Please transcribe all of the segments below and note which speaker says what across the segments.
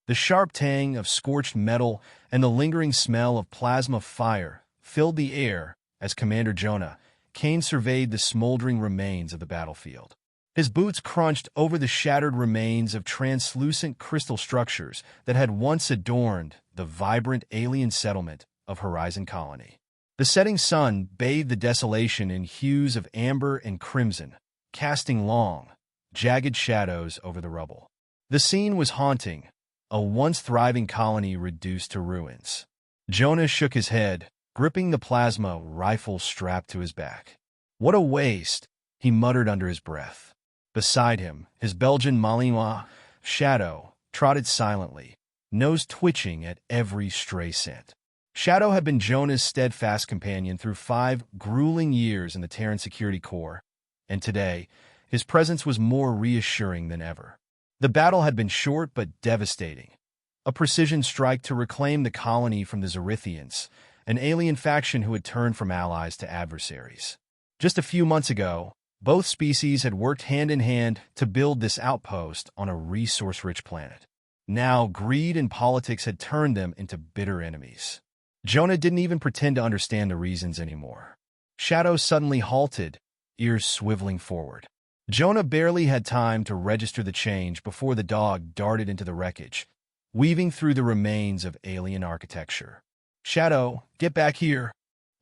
Speaker 1: The sharp tang of scorched metal and the lingering smell of plasma fire filled the air as Commander Jonah Kane surveyed the smoldering remains of the battlefield. His boots crunched over the shattered remains of translucent crystal structures that had once adorned the vibrant alien settlement of Horizon Colony. The setting sun bathed the desolation in hues of amber and crimson, casting long, jagged shadows over the rubble. The scene was haunting, a once thriving colony reduced to ruins. Jonah shook his head, gripping the plasma rifle strapped to his back. "What a waste," he muttered under his breath. Beside him, his Belgian Malinois, Shadow, trotted silently, nose twitching at every stray scent. Shadow had been Jonah's steadfast companion through 5 grueling years in the Teran Security Corps, and today, his presence was more reassuring than ever. The battle had been short but devastating. A precision strike to reclaim the colony from the Ceruleans, an alien faction who had turned from allies to adversaries. Just a few months ago, both species had worked hand in hand to build this outpost on a resource-rich planet. Now, greed and politics had turned them into bitter enemies. Jonah didn't even pretend to understand the reasons anymore. Shadow suddenly halted, ears swiveling forward. Jonah barely had time to register the change before the dog darted into the wreckage, weaving through the remains of alien architecture. "Shadow, get back here!"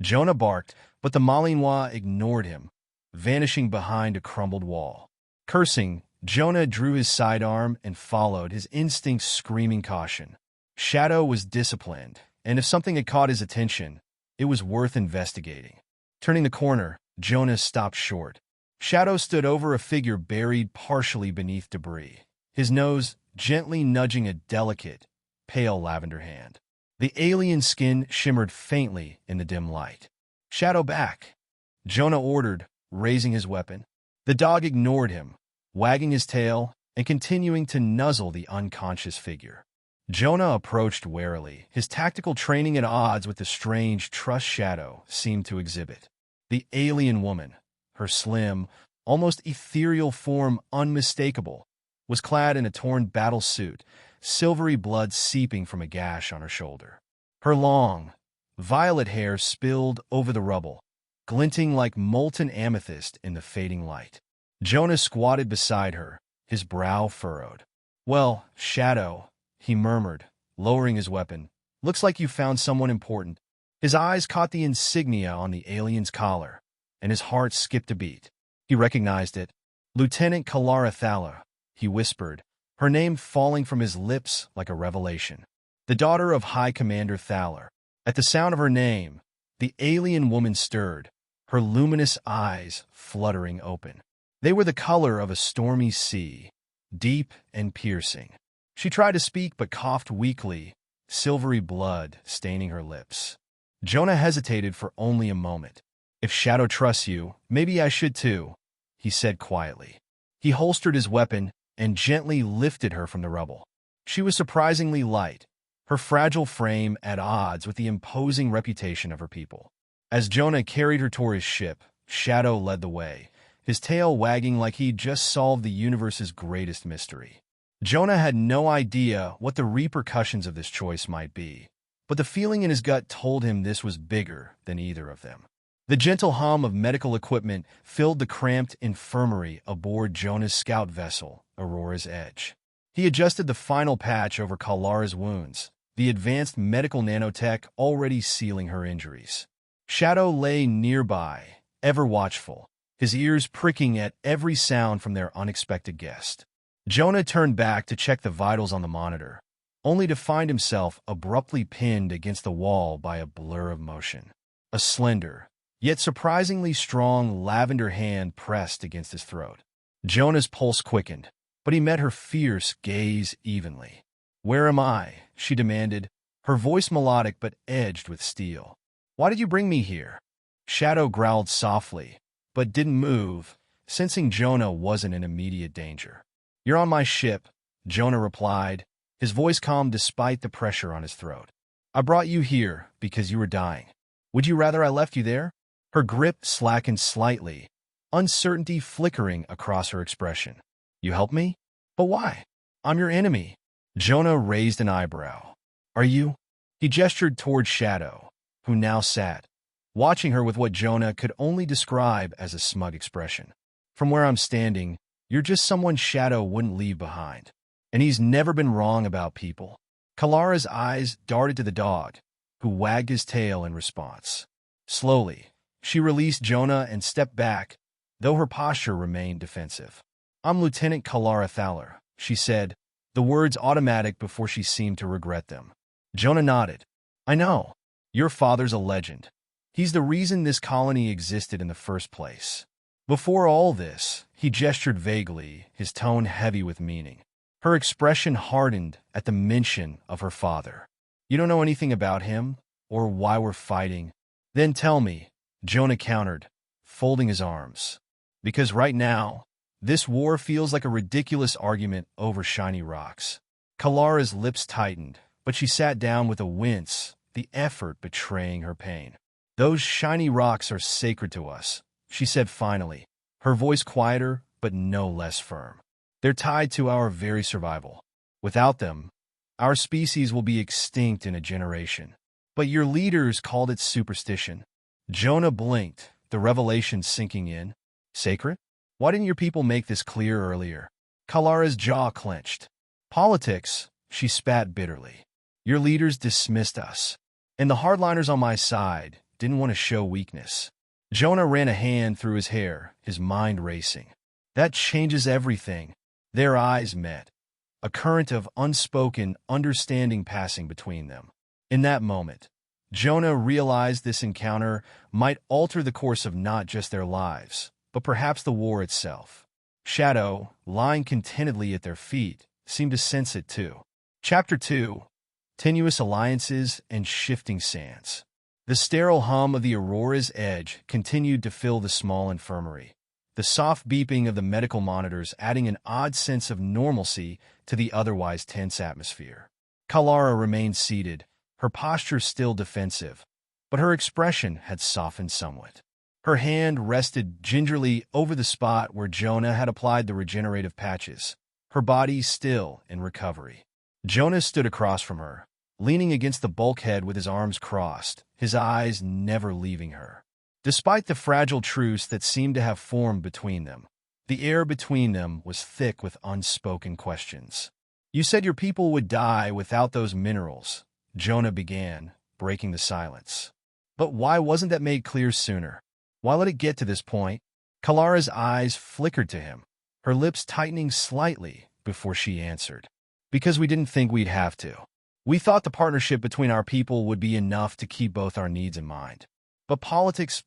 Speaker 1: Jonah barked, but the Malinois ignored him, vanishing behind a crumbled wall. Cursing, Jonah drew his sidearm and followed, his instincts screaming caution. Shadow was disciplined, and if something had caught his attention, it was worth investigating. Turning the corner, Jonah stopped short. Shadow stood over a figure buried partially beneath debris, his nose gently nudging a delicate, pale lavender hand. The alien skin shimmered faintly in the dim light. "Shadow back," Jonah ordered, raising his weapon. The dog ignored him, wagging his tail and continuing to nuzzle the unconscious figure. Jonah approached warily, his tactical training at odds with the strange trust Shadow seemed to exhibit. The alien woman, her slim, almost ethereal form unmistakable, was clad in a torn battle suit, silvery blood seeping from a gash on her shoulder. Her long, violet hair spilled over the rubble, glinting like molten amethyst in the fading light. Jonah squatted beside her, his brow furrowed. "Well, Shadow," he murmured, lowering his weapon, "looks like you found someone important." His eyes caught the insignia on the alien's collar, and his heart skipped a beat. He recognized it. "Lieutenant Kaelara Theox," he whispered, her name falling from his lips like a revelation. The daughter of High Commander Theox. At the sound of her name, the alien woman stirred, her luminous eyes fluttering open. They were the color of a stormy sea, deep and piercing. She tried to speak but coughed weakly, silvery blood staining her lips. Jonah hesitated for only a moment. "If Shadow trusts you, maybe I should too," he said quietly. He holstered his weapon and gently lifted her from the rubble. She was surprisingly light, her fragile frame at odds with the imposing reputation of her people. As Jonah carried her toward his ship, Shadow led the way, his tail wagging like he'd just solved the universe's greatest mystery. Jonah had no idea what the repercussions of this choice might be, but the feeling in his gut told him this was bigger than either of them. The gentle hum of medical equipment filled the cramped infirmary aboard Jonah's scout vessel, Aurora's Edge. He adjusted the final patch over Kaelara's wounds, the advanced medical nanotech already sealing her injuries. Shadow lay nearby, ever watchful, his ears pricking at every sound from their unexpected guest. Jonah turned back to check the vitals on the monitor, only to find himself abruptly pinned against the wall by a blur of motion. A slender, yet surprisingly strong lavender hand pressed against his throat. Jonah's pulse quickened, but he met her fierce gaze evenly. "Where am I?" she demanded, her voice melodic but edged with steel. "Why did you bring me here?" Shadow growled softly, but didn't move, sensing Jonah wasn't in immediate danger. "You're on my ship," Jonah replied, his voice calm despite the pressure on his throat. "I brought you here because you were dying. Would you rather I left you there?" Her grip slackened slightly, uncertainty flickering across her expression. "You help me? But why? I'm your enemy." Jonah raised an eyebrow. Are you? He gestured toward Shadow, who now sat, watching her with what Jonah could only describe as a smug expression. From where I'm standing, you're just someone Shadow wouldn't leave behind. And he's never been wrong about people. Kaelara's eyes darted to the dog, who wagged his tail in response. Slowly, she released Jonah and stepped back, though her posture remained defensive. I'm Lieutenant Kaelara Theox, she said, the words automatic before she seemed to regret them. Jonah nodded. I know. Your father's a legend. He's the reason this colony existed in the first place. Before all this, he gestured vaguely, his tone heavy with meaning. Her expression hardened at the mention of her father. You don't know anything about him, or why we're fighting? Then tell me, Jonah countered, folding his arms. Because right now, this war feels like a ridiculous argument over shiny rocks. Kaelara's lips tightened, but she sat down with a wince, the effort betraying her pain. Those shiny rocks are sacred to us, she said finally, her voice quieter but no less firm. They're tied to our very survival. Without them, our species will be extinct in a generation. But your leaders called it superstition. Jonah blinked, the revelation sinking in. Sacred? Why didn't your people make this clear earlier? Kaelara's jaw clenched. Politics, she spat bitterly. Your leaders dismissed us. And the hardliners on my side didn't want to show weakness. Jonah ran a hand through his hair, his mind racing. That changes everything. Their eyes met, a current of unspoken understanding passing between them. In that moment, Jonah realized this encounter might alter the course of not just their lives, but perhaps the war itself. Shadow, lying contentedly at their feet, seemed to sense it too. Chapter 2. Tenuous Alliances and Shifting Sands. The sterile hum of the Aurora's edge continued to fill the small infirmary, the soft beeping of the medical monitors adding an odd sense of normalcy to the otherwise tense atmosphere. Kaelara remained seated, her posture still defensive, but her expression had softened somewhat. Her hand rested gingerly over the spot where Jonah had applied the regenerative patches, her body still in recovery. Jonah stood across from her, leaning against the bulkhead with his arms crossed, his eyes never leaving her. Despite the fragile truce that seemed to have formed between them, the air between them was thick with unspoken questions. You said your people would die without those minerals, Jonah began, breaking the silence. But why wasn't that made clear sooner? Why let it get to this point? Kaelara's eyes flickered to him, her lips tightening slightly before she answered. Because we didn't think we'd have to. We thought the partnership between our people would be enough to keep both our needs in mind. But politics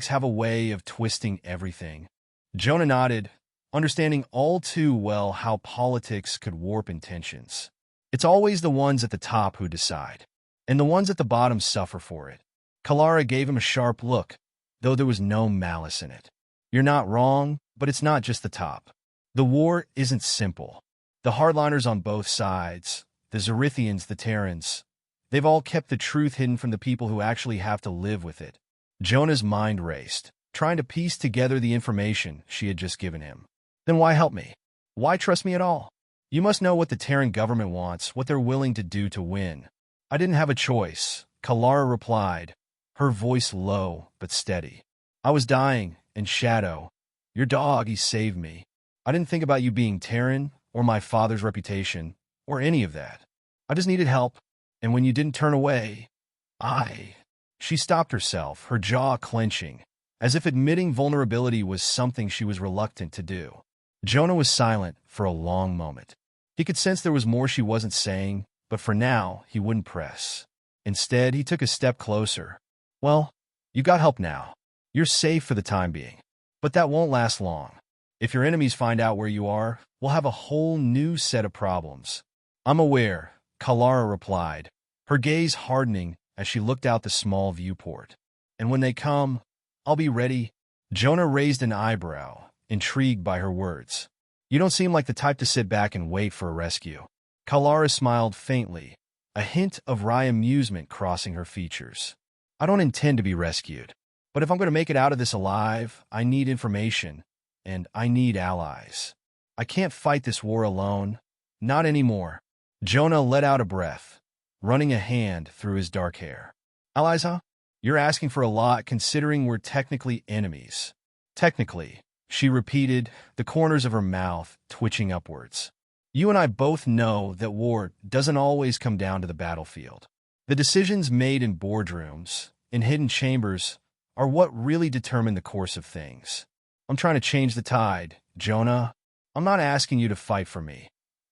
Speaker 1: have a way of twisting everything. Jonah nodded, understanding all too well how politics could warp intentions. It's always the ones at the top who decide, and the ones at the bottom suffer for it. Kaelara gave him a sharp look, though there was no malice in it. You're not wrong, but it's not just the top. The war isn't simple. The hardliners on both sides, the Ceruleans, the Terans, they've all kept the truth hidden from the people who actually have to live with it. Jonah's mind raced, trying to piece together the information she had just given him. Then why help me? Why trust me at all? You must know what the Teran government wants, what they're willing to do to win. I didn't have a choice, Kaelara replied, her voice low but steady. I was dying, and Shadow, your dog, he saved me. I didn't think about you being Teran, or my father's reputation, or any of that. I just needed help, and when you didn't turn away, She stopped herself, her jaw clenching, as if admitting vulnerability was something she was reluctant to do. Jonah was silent for a long moment. He could sense there was more she wasn't saying, but for now, he wouldn't press. Instead, he took a step closer. Well, you got help now. You're safe for the time being. But that won't last long. If your enemies find out where you are, we'll have a whole new set of problems. I'm aware, Kaelara replied, her gaze hardening as she looked out the small viewport. And when they come, I'll be ready. Jonah raised an eyebrow, intrigued by her words. You don't seem like the type to sit back and wait for a rescue. Kaelara smiled faintly, a hint of wry amusement crossing her features. I don't intend to be rescued. But if I'm going to make it out of this alive, I need information, and I need allies. I can't fight this war alone. Not anymore. Jonah let out a breath, running a hand through his dark hair. Allies, huh? You're asking for a lot considering we're technically enemies. Technically, she repeated, the corners of her mouth twitching upwards. You and I both know that war doesn't always come down to the battlefield. The decisions made in boardrooms, in hidden chambers, are what really determine the course of things. I'm trying to change the tide, Jonah. I'm not asking you to fight for me.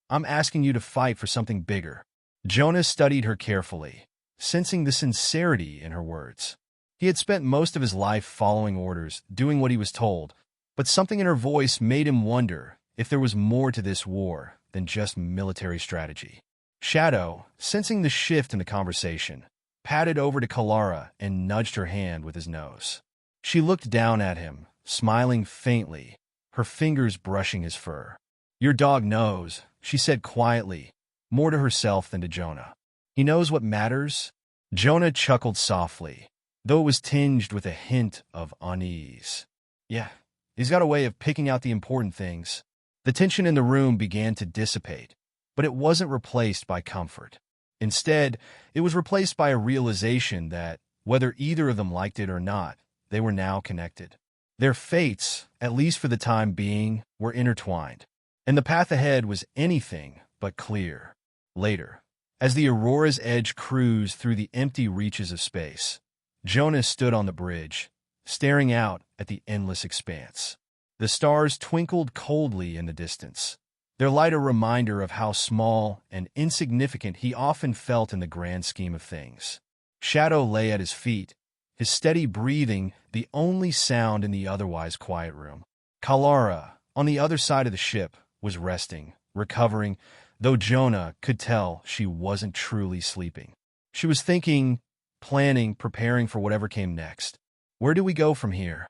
Speaker 1: I'm asking you to fight for something bigger. Jonah studied her carefully, sensing the sincerity in her words. He had spent most of his life following orders, doing what he was told, but something in her voice made him wonder if there was more to this war than just military strategy. Shadow, sensing the shift in the conversation, padded over to Kaelara and nudged her hand with his nose. She looked down at him, smiling faintly, her fingers brushing his fur. Your dog knows, she said quietly, more to herself than to Jonah. He knows what matters? Jonah chuckled softly, though it was tinged with a hint of unease. Yeah, he's got a way of picking out the important things. The tension in the room began to dissipate, but it wasn't replaced by comfort. Instead, it was replaced by a realization that, whether either of them liked it or not, they were now connected. Their fates, at least for the time being, were intertwined, and the path ahead was anything but clear. Later, as the Aurora's Edge cruised through the empty reaches of space, Jonah stood on the bridge, staring out at the endless expanse. The stars twinkled coldly in the distance, their light a reminder of how small and insignificant he often felt in the grand scheme of things. Shadow lay at his feet, his steady breathing the only sound in the otherwise quiet room. Kaelara, on the other side of the ship, was resting, recovering, though Jonah could tell she wasn't truly sleeping. She was thinking, planning, preparing for whatever came next. Where do we go from here?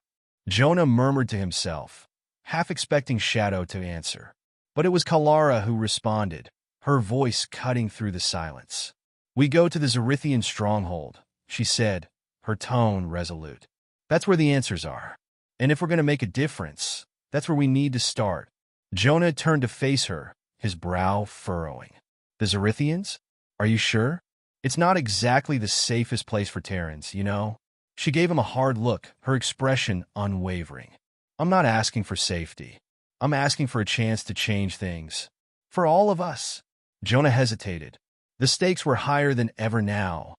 Speaker 1: Jonah murmured to himself, half expecting Shadow to answer. But it was Kaelara who responded, her voice cutting through the silence. We go to the Cerulean stronghold, she said, her tone resolute. That's where the answers are. And if we're going to make a difference, that's where we need to start. Jonah turned to face her, his brow furrowing. The Ceruleans? Are you sure? It's not exactly the safest place for Terrans, you know? She gave him a hard look, her expression unwavering. I'm not asking for safety. I'm asking for a chance to change things. For all of us. Jonah hesitated. The stakes were higher than ever now,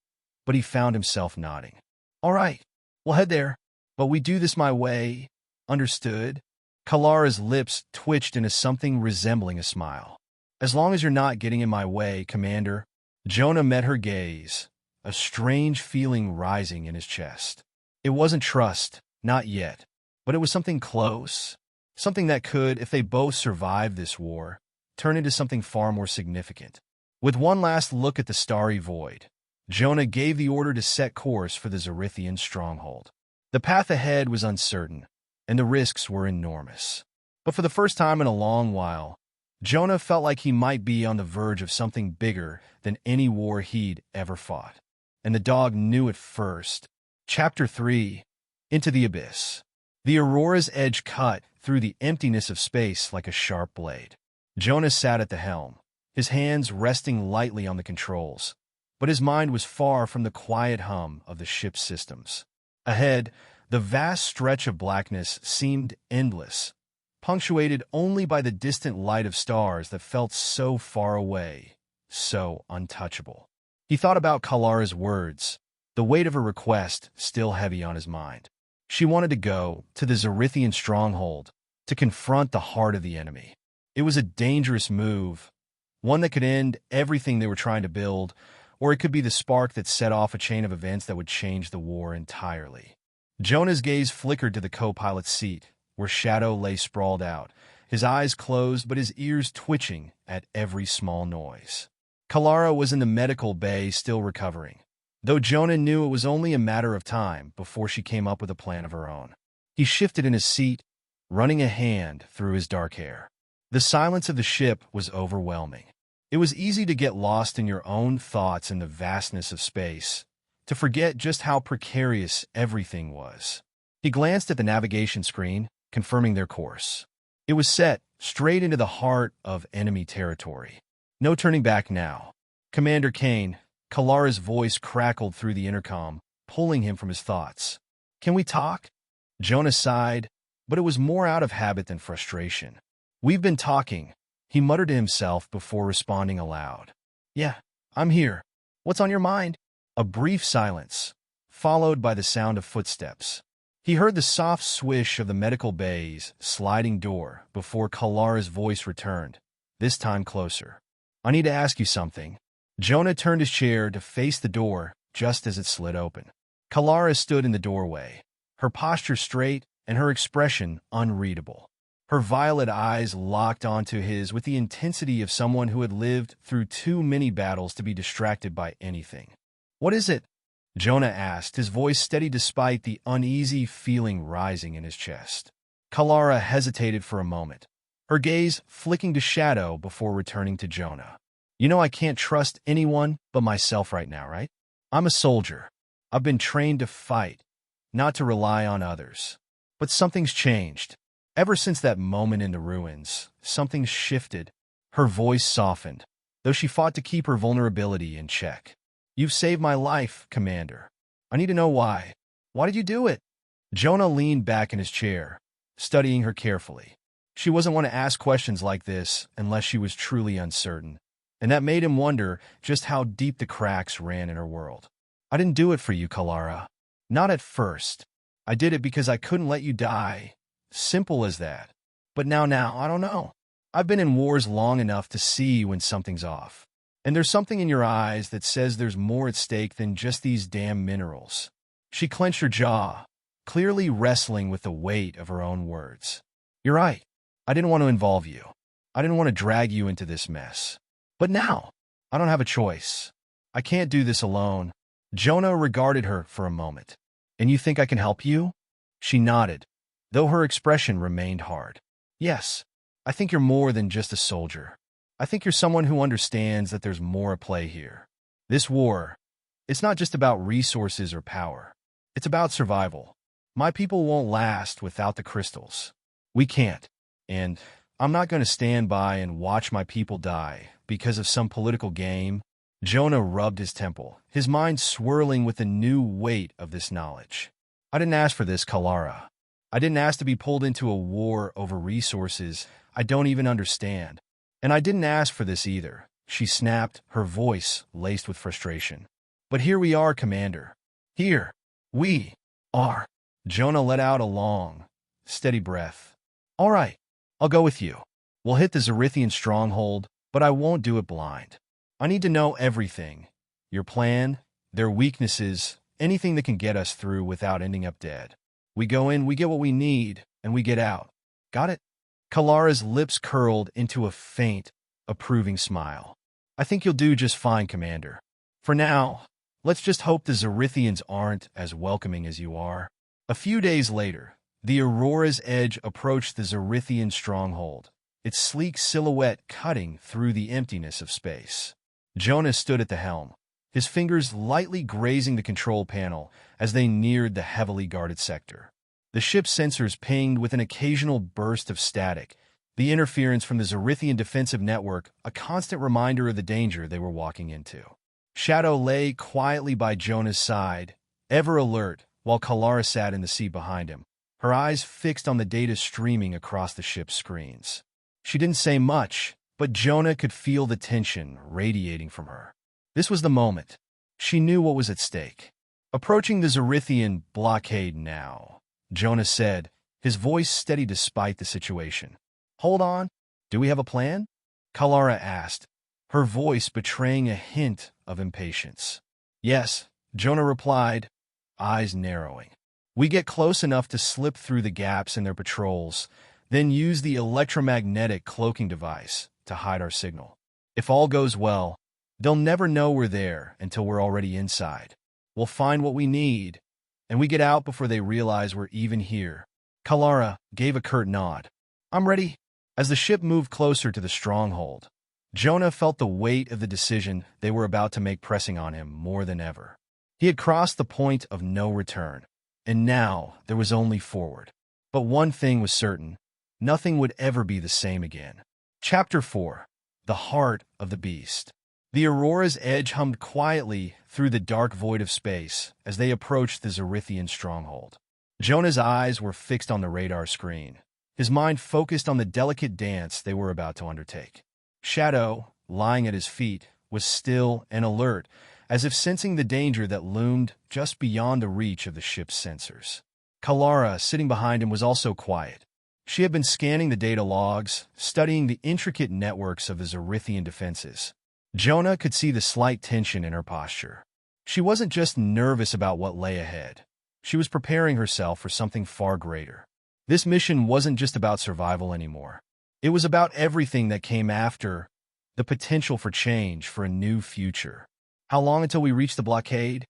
Speaker 1: but he found himself nodding. All right, we'll head there, but we do this my way. Understood? Kaelara's lips twitched into something resembling a smile. As long as you're not getting in my way, Commander. Jonah met her gaze, a strange feeling rising in his chest. It wasn't trust, not yet, but it was something close. Something that could, if they both survived this war, turn into something far more significant. With one last look at the starry void, Jonah gave the order to set course for the Cerulean stronghold. The path ahead was uncertain, and the risks were enormous. But for the first time in a long while, Jonah felt like he might be on the verge of something bigger than any war he'd ever fought. And the dog knew it first. Chapter 3. Into the Abyss. The Aurora's Edge cut through the emptiness of space like a sharp blade. Jonah sat at the helm, his hands resting lightly on the controls, but his mind was far from the quiet hum of the ship's systems. Ahead, the vast stretch of blackness seemed endless, punctuated only by the distant light of stars that felt so far away, so untouchable. He thought about Kaelara's words, the weight of her request still heavy on his mind. She wanted to go to the Cerulean stronghold to confront the heart of the enemy. It was a dangerous move, one that could end everything they were trying to build, or it could be the spark that set off a chain of events that would change the war entirely. Jonah's gaze flickered to the co-pilot's seat, where Shadow lay sprawled out, his eyes closed but his ears twitching at every small noise. Kaelara was in the medical bay still recovering, though Jonah knew it was only a matter of time before she came up with a plan of her own. He shifted in his seat, running a hand through his dark hair. The silence of the ship was overwhelming. It was easy to get lost in your own thoughts in the vastness of space, to forget just how precarious everything was. He glanced at the navigation screen, confirming their course. It was set straight into the heart of enemy territory. No turning back now. Commander Kane, Kaelara's voice crackled through the intercom, pulling him from his thoughts. Can we talk? Jonah sighed, but it was more out of habit than frustration. We've been talking, he muttered to himself before responding aloud. Yeah, I'm here. What's on your mind? A brief silence, followed by the sound of footsteps. He heard the soft swish of the medical bay's sliding door before Kaelara's voice returned, this time closer. I need to ask you something. Jonah turned his chair to face the door just as it slid open. Kaelara stood in the doorway, her posture straight and her expression unreadable. Her violet eyes locked onto his with the intensity of someone who had lived through too many battles to be distracted by anything. What is it? Jonah asked, his voice steady despite the uneasy feeling rising in his chest. Kaelara hesitated for a moment, her gaze flicking to shadow before returning to Jonah. You know I can't trust anyone but myself right now, right? I'm a soldier. I've been trained to fight, not to rely on others. But something's changed. Ever since that moment in the ruins, something's shifted. Her voice softened, though she fought to keep her vulnerability in check. You've saved my life, Commander. I need to know why. Why did you do it? Jonah leaned back in his chair, studying her carefully. She wasn't one to ask questions like this unless she was truly uncertain, and that made him wonder just how deep the cracks ran in her world. I didn't do it for you, Kaelara. Not at first. I did it because I couldn't let you die. Simple as that. But now, I don't know. I've been in wars long enough to see when something's off. And there's something in your eyes that says there's more at stake than just these damn minerals. She clenched her jaw, clearly wrestling with the weight of her own words. You're right. I didn't want to involve you. I didn't want to drag you into this mess. But now, I don't have a choice. I can't do this alone. Jonah regarded her for a moment. And you think I can help you? She nodded, though her expression remained hard. Yes, I think you're more than just a soldier. I think you're someone who understands that there's more at play here. This war, it's not just about resources or power. It's about survival. My people won't last without the crystals. We can't. And I'm not going to stand by and watch my people die because of some political game. Jonah rubbed his temple, his mind swirling with the new weight of this knowledge. I didn't ask for this, Kaelara. I didn't ask to be pulled into a war over resources I don't even understand. And I didn't ask for this either, she snapped, her voice laced with frustration. But here we are, Commander. Here we are. Jonah let out a long, steady breath. All right, I'll go with you. We'll hit the Cerulean stronghold, but I won't do it blind. I need to know everything. Your plan, their weaknesses, anything that can get us through without ending up dead. We go in, we get what we need, and we get out. Got it? Kaelara's lips curled into a faint, approving smile. I think you'll do just fine, Commander. For now, let's just hope the Ceruleans aren't as welcoming as you are. A few days later, the Aurora's edge approached the Cerulean stronghold, its sleek silhouette cutting through the emptiness of space. Jonah stood at the helm, his fingers lightly grazing the control panel as they neared the heavily guarded sector. The ship's sensors pinged with an occasional burst of static, the interference from the Cerulean defensive network a constant reminder of the danger they were walking into. Shadow lay quietly by Jonah's side, ever alert, while Kaelara sat in the seat behind him, her eyes fixed on the data streaming across the ship's screens. She didn't say much, but Jonah could feel the tension radiating from her. This was the moment. She knew what was at stake. Approaching the Cerulean blockade now, Jonah said, his voice steady despite the situation. Hold on. Do we have a plan? Kaelara asked, her voice betraying a hint of impatience. Yes, Jonah replied, eyes narrowing. We get close enough to slip through the gaps in their patrols, then use the electromagnetic cloaking device to hide our signal. If all goes well, they'll never know we're there until we're already inside. We'll find what we need, and we get out before they realize we're even here. Kaelara gave a curt nod. I'm ready. As the ship moved closer to the stronghold, Jonah felt the weight of the decision they were about to make pressing on him more than ever. He had crossed the point of no return, and now there was only forward. But one thing was certain, nothing would ever be the same again. Chapter 4. the heart of the beast. The Aurora's edge hummed quietly through the dark void of space as they approached the Cerulean stronghold. Jonah's eyes were fixed on the radar screen, his mind focused on the delicate dance they were about to undertake. Shadow, lying at his feet, was still and alert, as if sensing the danger that loomed just beyond the reach of the ship's sensors. Kaelara, sitting behind him, was also quiet. She had been scanning the data logs, studying the intricate networks of the Teran defenses. Jonah could see the slight tension in her posture. She wasn't just nervous about what lay ahead. She was preparing herself for something far greater. This mission wasn't just about survival anymore. It was about everything that came after, the potential for change, for a new future. How long until we reach the blockade?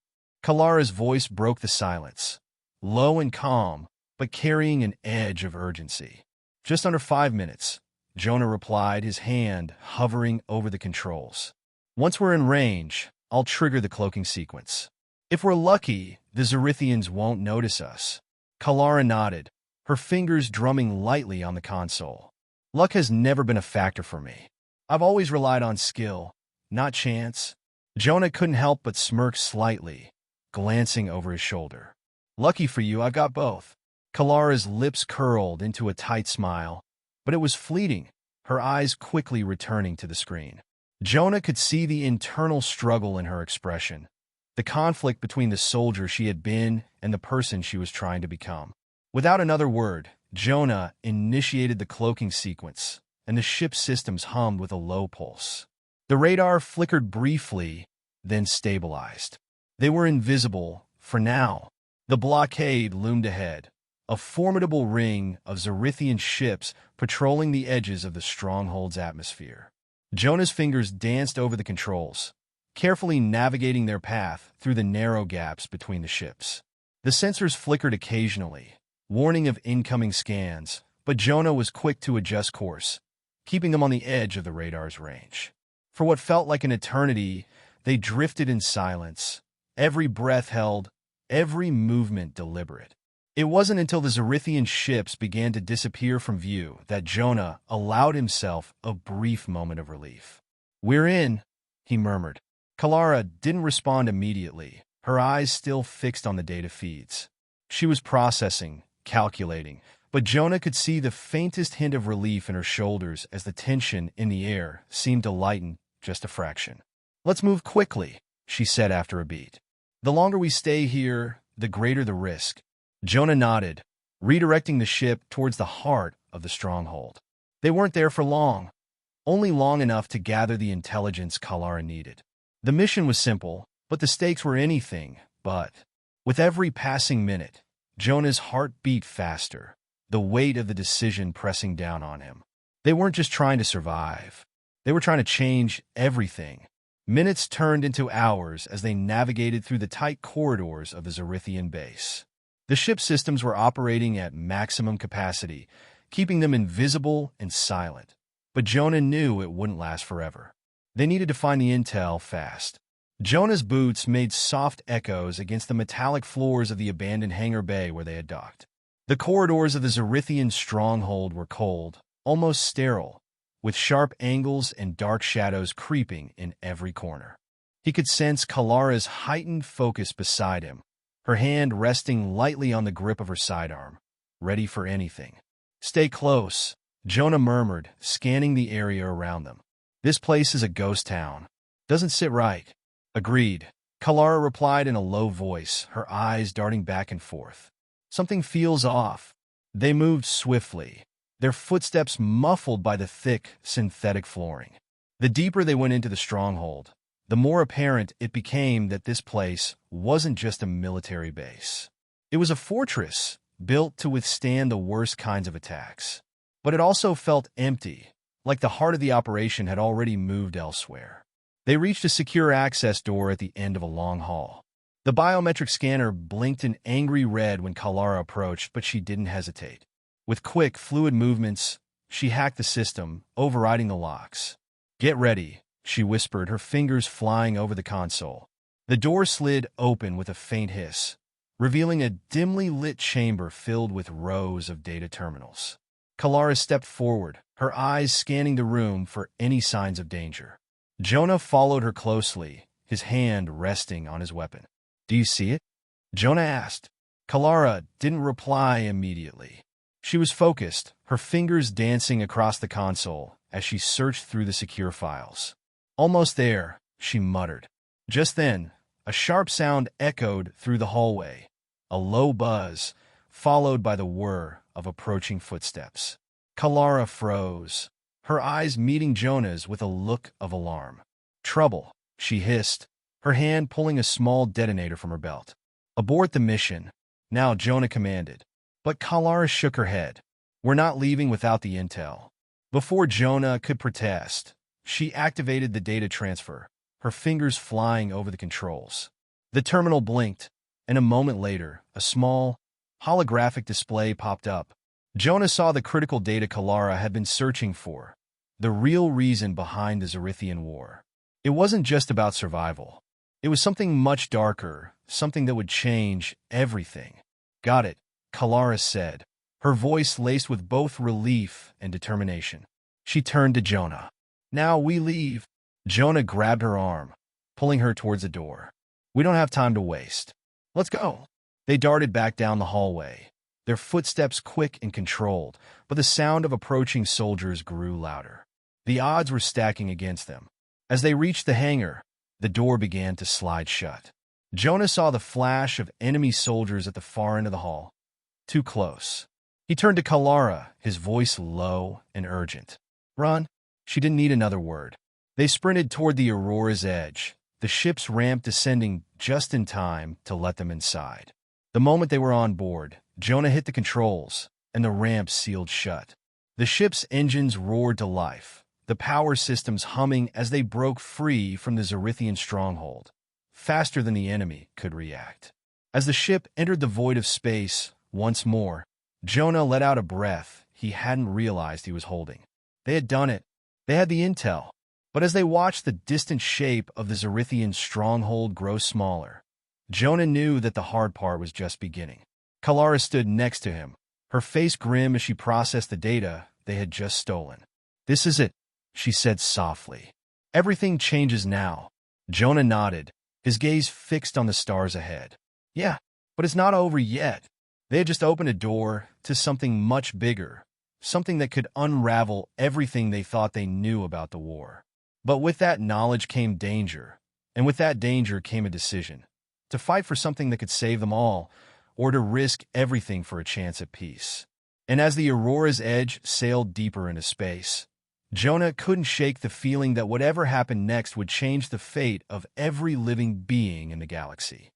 Speaker 1: Kaelara's voice broke the silence, low and calm, but carrying an edge of urgency. Just under 5 minutes, Jonah replied, his hand hovering over the controls. Once we're in range, I'll trigger the cloaking sequence. If we're lucky, the Ceruleans won't notice us. Kaelara nodded, her fingers drumming lightly on the console. Luck has never been a factor for me. I've always relied on skill, not chance. Jonah couldn't help but smirk slightly, glancing over his shoulder. Lucky for you, I've got both. Kaelara's lips curled into a tight smile, but it was fleeting, her eyes quickly returning to the screen. Jonah could see the internal struggle in her expression, the conflict between the soldier she had been and the person she was trying to become. Without another word, Jonah initiated the cloaking sequence, and the ship's systems hummed with a low pulse. The radar flickered briefly, then stabilized. They were invisible, for now. The blockade loomed ahead, a formidable ring of Cerulean ships patrolling the edges of the stronghold's atmosphere. Jonah's fingers danced over the controls, carefully navigating their path through the narrow gaps between the ships. The sensors flickered occasionally, warning of incoming scans, but Jonah was quick to adjust course, keeping them on the edge of the radar's range. For what felt like an eternity, they drifted in silence, every breath held, every movement deliberate. It wasn't until the Cerulean ships began to disappear from view that Jonah allowed himself a brief moment of relief. "We're in," he murmured. Kaelara didn't respond immediately, her eyes still fixed on the data feeds. She was processing, calculating, but Jonah could see the faintest hint of relief in her shoulders as the tension in the air seemed to lighten just a fraction. "Let's move quickly," she said after a beat. "The longer we stay here, the greater the risk." Jonah nodded, redirecting the ship towards the heart of the stronghold. They weren't there for long, only long enough to gather the intelligence Kaelara needed. The mission was simple, but the stakes were anything but. With every passing minute, Jonah's heart beat faster, the weight of the decision pressing down on him. They weren't just trying to survive. They were trying to change everything. Minutes turned into hours as they navigated through the tight corridors of the Cerulean base. The ship's systems were operating at maximum capacity, keeping them invisible and silent. But Jonah knew it wouldn't last forever. They needed to find the intel fast. Jonah's boots made soft echoes against the metallic floors of the abandoned hangar bay where they had docked. The corridors of the Cerulean stronghold were cold, almost sterile, with sharp angles and dark shadows creeping in every corner. He could sense Kaelara's heightened focus beside him, her hand resting lightly on the grip of her sidearm, ready for anything. "Stay close," Jonah murmured, scanning the area around them. "This place is a ghost town. Doesn't sit right." "Agreed," Kaelara replied in a low voice, her eyes darting back and forth. "Something feels off." They moved swiftly, their footsteps muffled by the thick, synthetic flooring. The deeper they went into the stronghold, the more apparent it became that this place wasn't just a military base. It was a fortress built to withstand the worst kinds of attacks. But it also felt empty, like the heart of the operation had already moved elsewhere. They reached a secure access door at the end of a long hall. The biometric scanner blinked an angry red when Kaelara approached, but she didn't hesitate. With quick, fluid movements, she hacked the system, overriding the locks. "Get ready," she whispered, her fingers flying over the console. The door slid open with a faint hiss, revealing a dimly lit chamber filled with rows of data terminals. Kaelara stepped forward, her eyes scanning the room for any signs of danger. Jonah followed her closely, his hand resting on his weapon. "Do you see it?" Jonah asked. Kaelara didn't reply immediately. She was focused, her fingers dancing across the console as she searched through the secure files. "Almost there," she muttered. Just then, a sharp sound echoed through the hallway, a low buzz, followed by the whir of approaching footsteps. Kaelara froze, her eyes meeting Jonah's with a look of alarm. "Trouble," she hissed, her hand pulling a small detonator from her belt. "Abort the mission," now Jonah commanded. But Kaelara shook her head. "We're not leaving without the intel." Before Jonah could protest, she activated the data transfer, her fingers flying over the controls. The terminal blinked, and a moment later, a small, holographic display popped up. Jonah saw the critical data Kaelara had been searching for, the real reason behind the Cerulean war. It wasn't just about survival. It was something much darker, something that would change everything. "Got it," Kaelara said, her voice laced with both relief and determination. She turned to Jonah. "Now we leave." Jonah grabbed her arm, pulling her towards the door. "We don't have time to waste. Let's go." They darted back down the hallway, their footsteps quick and controlled, but the sound of approaching soldiers grew louder. The odds were stacking against them. As they reached the hangar, the door began to slide shut. Jonah saw the flash of enemy soldiers at the far end of the hall. Too close. He turned to Kaelara, his voice low and urgent. "Run." She didn't need another word. They sprinted toward the Aurora's edge, the ship's ramp descending just in time to let them inside. The moment they were on board, Jonah hit the controls, and the ramp sealed shut. The ship's engines roared to life, the power systems humming as they broke free from the Cerulean stronghold, faster than the enemy could react. As the ship entered the void of space once more, Jonah let out a breath he hadn't realized he was holding. They had done it. They had the intel. But as they watched the distant shape of the Cerulean stronghold grow smaller, Jonah knew that the hard part was just beginning. Kaelara stood next to him, her face grim as she processed the data they had just stolen. "This is it," she said softly. "Everything changes now." Jonah nodded, his gaze fixed on the stars ahead. "Yeah, but it's not over yet." They had just opened a door to something much bigger, something that could unravel everything they thought they knew about the war. But with that knowledge came danger, and with that danger came a decision: to fight for something that could save them all, or to risk everything for a chance at peace. And as the Aurora's edge sailed deeper into space, Jonah couldn't shake the feeling that whatever happened next would change the fate of every living being in the galaxy.